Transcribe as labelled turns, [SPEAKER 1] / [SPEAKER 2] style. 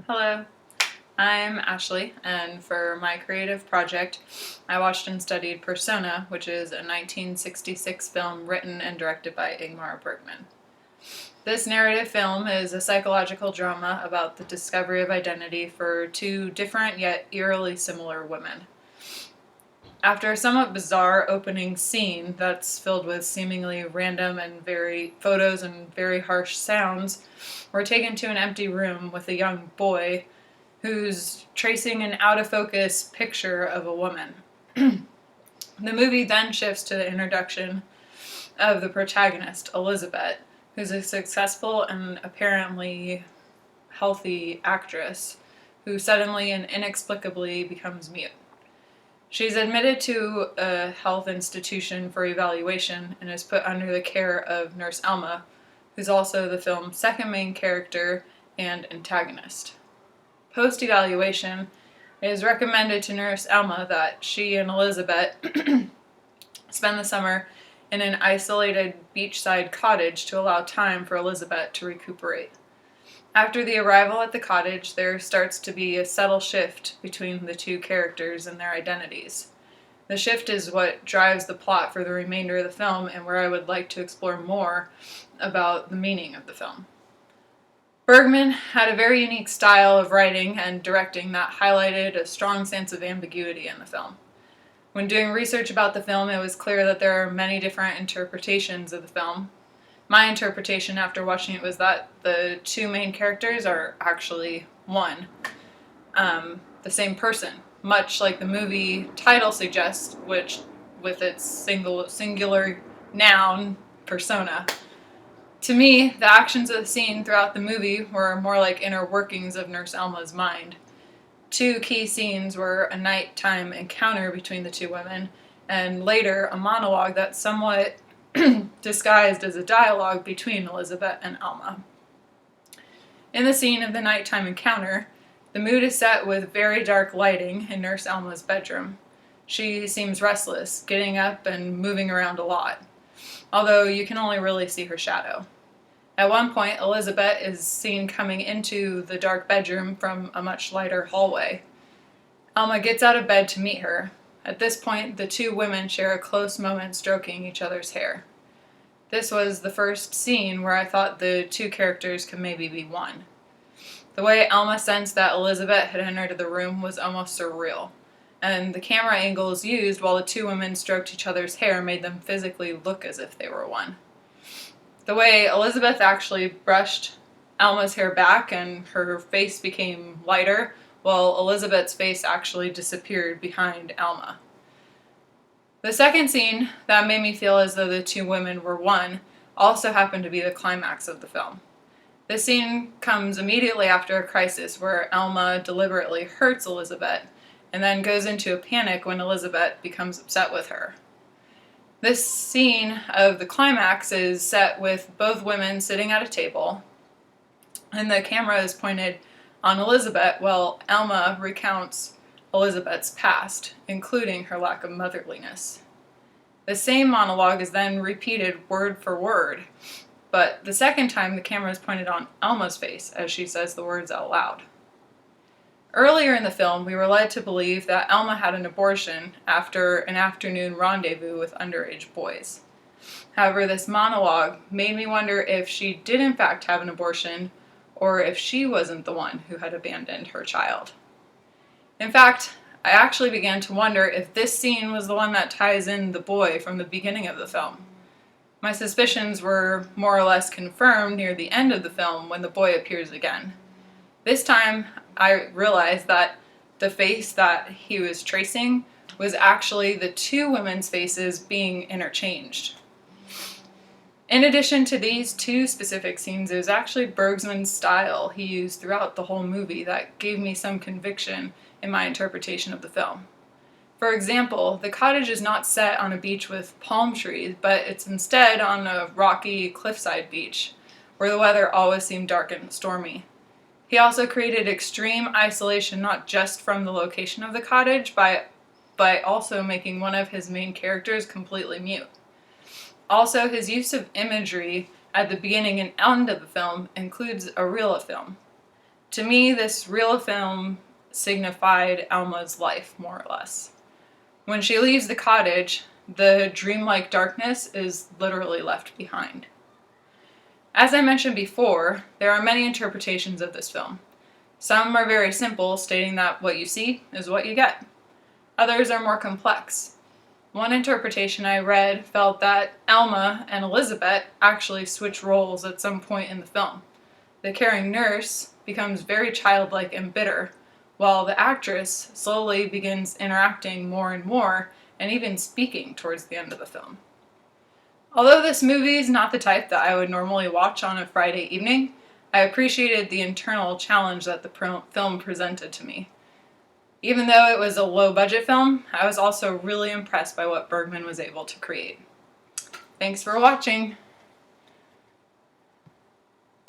[SPEAKER 1] Hello, I'm Ashley, and for my creative project, I watched and studied Persona, which is a 1966 film written and directed by Ingmar Bergman. This narrative film is a psychological drama about the discovery of identity for two different yet eerily similar women. After a somewhat bizarre opening scene that's filled with seemingly random and very photos and very harsh sounds, we're taken to an empty room with a young boy who's tracing an out of focus picture of a woman. The movie then shifts to the introduction of the protagonist, Elizabeth, who's a successful and apparently healthy actress who suddenly and inexplicably becomes mute. She's admitted to a health institution for evaluation and is put under the care of Nurse Alma, who's also the film's second main character and antagonist. Post-evaluation, it is recommended to Nurse Alma that she and Elizabeth spend the summer in an isolated beachside cottage to allow time for Elizabeth to recuperate. After the arrival at the cottage, there starts to be a subtle shift between the two characters and their identities. The shift is what drives the plot for the remainder of the film and where I would like to explore more about the meaning of the film. Bergman had a very unique style of writing and directing that highlighted a strong sense of ambiguity in the film. When doing research about the film, it was clear that there are many different interpretations of the film. My interpretation after watching it was that the two main characters are actually one, the same person, much like the movie title suggests, which with its singular noun, persona. To me, the actions of the scene throughout the movie were more like inner workings of Nurse Alma's mind. Two key scenes were a nighttime encounter between the two women, and later a monologue that's somewhat disguised as a dialogue between Elizabeth and Alma. In the scene of the nighttime encounter, the mood is set with very dark lighting in Nurse Alma's bedroom. She seems restless, getting up and moving around a lot, although you can only really see her shadow. At one point, Elizabeth is seen coming into the dark bedroom from a much lighter hallway. Alma gets out of bed to meet her. At this point, the two women share a close moment stroking each other's hair. This was the first scene where I thought the two characters could maybe be one. The way Alma sensed that Elizabeth had entered the room was almost surreal, and the camera angles used while the two women stroked each other's hair made them physically look as if they were one. The way Elizabeth actually brushed Alma's hair back and her face became lighter, while Elizabeth's face actually disappeared behind Alma. The second scene that made me feel as though the two women were one also happened to be the climax of the film. This scene comes immediately after a crisis where Alma deliberately hurts Elizabeth and then goes into a panic when Elizabeth becomes upset with her. This scene of the climax is set with both women sitting at a table, and the camera is pointed on Elizabeth while Alma recounts Elizabeth's past, including her lack of motherliness. The same monologue is then repeated word for word, but the second time the camera is pointed on Alma's face as she says the words out loud. Earlier in the film, we were led to believe that Alma had an abortion after an afternoon rendezvous with underage boys. However, this monologue made me wonder if she did in fact have an abortion, or if she wasn't the one who had abandoned her child. In fact, I actually began to wonder if this scene was the one that ties in the boy from the beginning of the film. My suspicions were more or less confirmed near the end of the film when the boy appears again. This time, I realized that the face that he was tracing was actually the two women's faces being interchanged. In addition to these two specific scenes, it was actually Bergman's style he used throughout the whole movie that gave me some conviction in my interpretation of the film. For example, the cottage is not set on a beach with palm trees, but it's instead on a rocky cliffside beach, where the weather always seemed dark and stormy. He also created extreme isolation not just from the location of the cottage, by also making one of his main characters completely mute. Also, his use of imagery at the beginning and end of the film includes a reel of film. To me, this reel of film signified Alma's life, more or less. When she leaves the cottage, the dreamlike darkness is literally left behind. As I mentioned before, there are many interpretations of this film. Some are very simple, stating that what you see is what you get. Others are more complex. One interpretation I read felt that Alma and Elizabeth actually switch roles at some point in the film. The caring nurse becomes very childlike and bitter, while the actress slowly begins interacting more and more, and even speaking towards the end of the film. Although this movie is not the type that I would normally watch on a Friday evening, I appreciated the internal challenge that the film presented to me. Even though it was a low-budget film, I was also really impressed by what Bergman was able to create. Thanks for watching!